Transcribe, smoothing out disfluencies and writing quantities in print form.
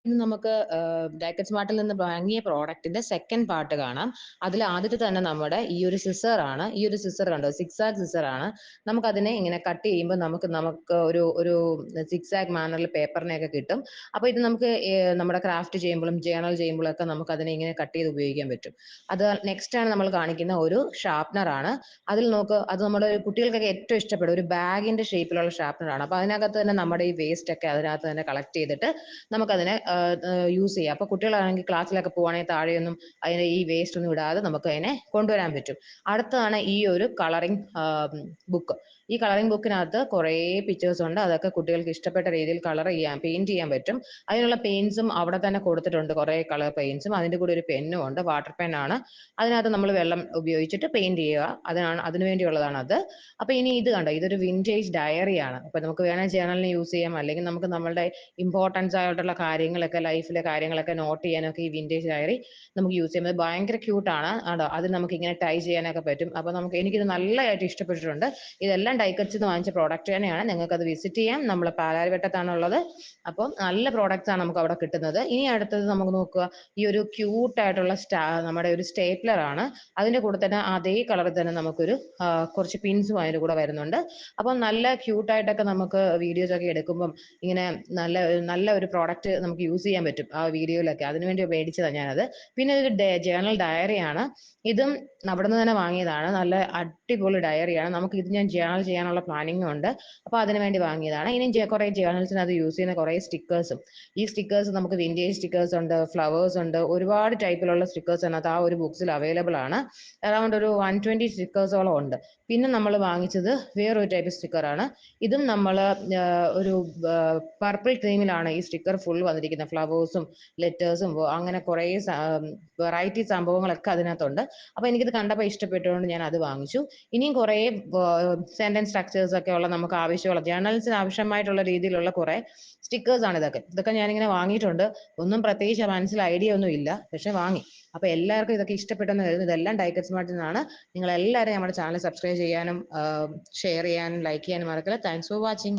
ഇന്ന് നമുക്ക് ഡൈക്കറ്റ് സ്മാർട്ടിൽ നിന്ന് വാങ്ങിയ പ്രോഡക്റ്റിന്റെ സെക്കൻഡ് പാർട്ട് കാണാം. അതിൽ ആദ്യത്തെ തന്നെ നമ്മുടെ ഈ ഒരു സിസർ ആണ്. ഈ ഒരു സിസർ കണ്ടോ, സിക്സാക് സിസർ ആണ്. നമുക്കതിനെ ഇങ്ങനെ കട്ട് ചെയ്യുമ്പോൾ നമുക്ക് ഒരു ഒരു സിക്സാക് മാനറിൽ പേപ്പറിനെയൊക്കെ കിട്ടും. അപ്പോൾ ഇത് നമുക്ക് നമ്മുടെ ക്രാഫ്റ്റ് ചെയ്യുമ്പോഴും ജേണൽ ചെയ്യുമ്പോഴും ഒക്കെ നമുക്ക് അതിനെ ഇങ്ങനെ കട്ട് ചെയ്ത് ഉപയോഗിക്കാൻ പറ്റും. അത് നെക്സ്റ്റ് ആണ് നമ്മൾ കാണിക്കുന്ന ഒരു ഷാർപ്നർ ആണ്. അതിൽ നോക്ക്, അത് നമ്മുടെ കുട്ടികൾക്കൊക്കെ ഏറ്റവും ഇഷ്ടപ്പെടും ഒരു ബാഗിന്റെ ഷേപ്പിലുള്ള ഷാർപ്നർ ആണ്. അപ്പോൾ അതിനകത്ത് തന്നെ നമ്മുടെ ഈ വേസ്റ്റ് ഒക്കെ അതിനകത്ത് തന്നെ കളക്ട് ചെയ്തിട്ട് നമുക്കതിനെ യൂസ് ചെയ്യാം. അപ്പോൾ കുട്ടികളാണെങ്കിൽ ക്ലാസ്സിലൊക്കെ പോവുകയാണെങ്കിൽ താഴെയൊന്നും അതിന് ഈ വേസ്റ്റ് ഒന്നും ഇടാതെ നമുക്ക് അതിനെ കൊണ്ടുവരാൻ പറ്റും. അടുത്തതാണ് ഈ ഒരു കളറിംഗ് ബുക്ക്. ഈ കളറിംഗ് ബുക്കിനകത്ത് കുറേ പിക്ചേഴ്സ് ഉണ്ട്. അതൊക്കെ കുട്ടികൾക്ക് ഇഷ്ടപ്പെട്ട രീതിയിൽ കളർ ചെയ്യാൻ, പെയിന്റ് ചെയ്യാൻ പറ്റും. അതിനുള്ള പെയിന്റ്സും അവിടെ തന്നെ കൊടുത്തിട്ടുണ്ട്, കുറേ കളർ പെയിന്റ്സും. അതിന്റെ കൂടെ ഒരു പെന്നും ഉണ്ട്, വാട്ടർ പെൻ ആണ്. അതിനകത്ത് നമ്മൾ വെള്ളം ഉപയോഗിച്ചിട്ട് പെയിന്റ് ചെയ്യുക, അതിനു വേണ്ടിയുള്ളതാണ് അത്. അപ്പൊ ഇനി ഇത് കണ്ടോ, ഇതൊരു വിന്റേജ് ഡയറി ആണ്. അപ്പൊ നമുക്ക് വേണമെങ്കിൽ ജേണലിന് യൂസ് ചെയ്യാം, അല്ലെങ്കിൽ നമുക്ക് നമ്മളുടെ ഇമ്പോർട്ടൻസ് ആയിട്ടുള്ള കാര്യങ്ങളൊക്കെ, ലൈഫിലെ കാര്യങ്ങളൊക്കെ നോട്ട് ചെയ്യാനൊക്കെ ഈ വിന്റേജ് ഡയറി നമുക്ക് യൂസ് ചെയ്യുന്നത് ഭയങ്കര ക്യൂട്ടാണ്. ആണോ, അത് നമുക്ക് ഇങ്ങനെ ടൈ ചെയ്യാനൊക്കെ പറ്റും. അപ്പൊ എനിക്കിത് നല്ലതായിട്ട് ഇഷ്ടപ്പെട്ടിട്ടുണ്ട്. ഇതെല്ലാം ഡൈക്കറ്റ്സ് നിന്ന് വാങ്ങിച്ച പ്രോഡക്റ്റ് തന്നെയാണ്. നിങ്ങൾക്ക് അത് വിസിറ്റ് ചെയ്യാം. നമ്മൾ പാലാരിവട്ടത്താണുള്ളത്. അപ്പം നല്ല പ്രോഡക്റ്റ്സ് ആണ് നമുക്ക് അവിടെ കിട്ടുന്നത്. ഇനി അടുത്തത് നമുക്ക് നോക്കുക, ഈ ഒരു ക്യൂട്ട് ആയിട്ടുള്ള നമ്മുടെ ഒരു സ്റ്റേപ്ലർ ആണ്. അതിന്റെ കൂടെ തന്നെ അതേ കളറിൽ തന്നെ നമുക്കൊരു കുറച്ച് പിൻസും അതിന്റെ കൂടെ വരുന്നുണ്ട്. അപ്പം നല്ല ക്യൂട്ടായിട്ടൊക്കെ നമുക്ക് വീഡിയോസ് ഒക്കെ എടുക്കുമ്പം ഇങ്ങനെ നല്ല നല്ല ഒരു പ്രോഡക്റ്റ് നമുക്ക് യൂസ് ചെയ്യാൻ പറ്റും ആ വീഡിയോയിലൊക്കെ. അതിനുവേണ്ടി മേടിച്ചതാണ് ഞാനത്. പിന്നെ ഒരു ജേണൽ ഡയറിയാണ്. ഇതും അവിടെ നിന്ന് തന്നെ വാങ്ങിയതാണ്. നല്ല അടിപൊളി ഡയറിയാണ്. നമുക്ക് ഇത് ഞാൻ ജേണൽ ചെയ്യാനുള്ള പ്ലാനിങ്ങും ഉണ്ട്. അപ്പൊ അതിനു വേണ്ടി വാങ്ങിയതാണ്. ഇനി കുറെ ജേണൽസിന് അത് യൂസ് ചെയ്യുന്ന കുറെ സ്റ്റിക്കേഴ്സും. ഈ സ്റ്റിക്കേഴ്സ് നമുക്ക് വിന്റേജ് സ്റ്റിക്കേഴ്സ് ഉണ്ട്, ഫ്ലവേഴ്സ് ഉണ്ട്, ഒരുപാട് ടൈപ്പിലുള്ള സ്റ്റിക്കേഴ്സ് അതിനകത്ത് ആ ഒരു ബുക്സിൽ അവൈലബിൾ ആണ്. അറൗണ്ട് ഒരു 120 സ്റ്റിക്കേഴ്സോളം ഉണ്ട്. പിന്നെ നമ്മൾ വാങ്ങിച്ചത് വേറൊരു ടൈപ്പ് സ്റ്റിക്കറാണ്. ഇതും നമ്മൾ ഒരു പർപ്പിൾ തീമിലാണ് ഈ സ്റ്റിക്കർ ഫുൾ വന്നിരിക്കുന്നത്. ഫ്ലവേഴ്സും ലെറ്റേഴ്സും അങ്ങനെ കുറെ വെറൈറ്റി സംഭവങ്ങളൊക്കെ അതിനകത്തുണ്ട്. അപ്പൊ എനിക്കിത് കണ്ടപ്പോൾ ഇഷ്ടപ്പെട്ടുകൊണ്ട് ഞാൻ അത് വാങ്ങിച്ചു. ഇനിയും കുറെ സെന്റൻസ് സ്ട്രക്ചേഴ്സ് ഒക്കെ ഉള്ള നമുക്ക് ആവശ്യമുള്ള ജേർണൽസിന് ആവശ്യമായിട്ടുള്ള രീതിയിലുള്ള കുറെ സ്റ്റിക്കേഴ്സ് ആണ് ഇതൊക്കെ ഞാനിങ്ങനെ വാങ്ങിയിട്ടുണ്ട്. ഒന്നും പ്രത്യേകിച്ച് മനസ്സിൽ ഐഡിയ ഒന്നും ഇല്ല, പക്ഷെ വാങ്ങി. അപ്പൊ എല്ലാവർക്കും ഇതൊക്കെ ഇഷ്ടപ്പെട്ടെന്ന് കരുതുന്നു. ഇതെല്ലാം ഡൈക്കറ്റ് സ്മാർട്ടിൽ നിന്നാണ്. നിങ്ങൾ എല്ലാവരും നമ്മുടെ ചാനൽ സബ്സ്ക്രൈബ് ചെയ്യാനും ഷെയർ ചെയ്യാനും ലൈക്ക് ചെയ്യാനും മറക്കില്ല. Thanks for watching.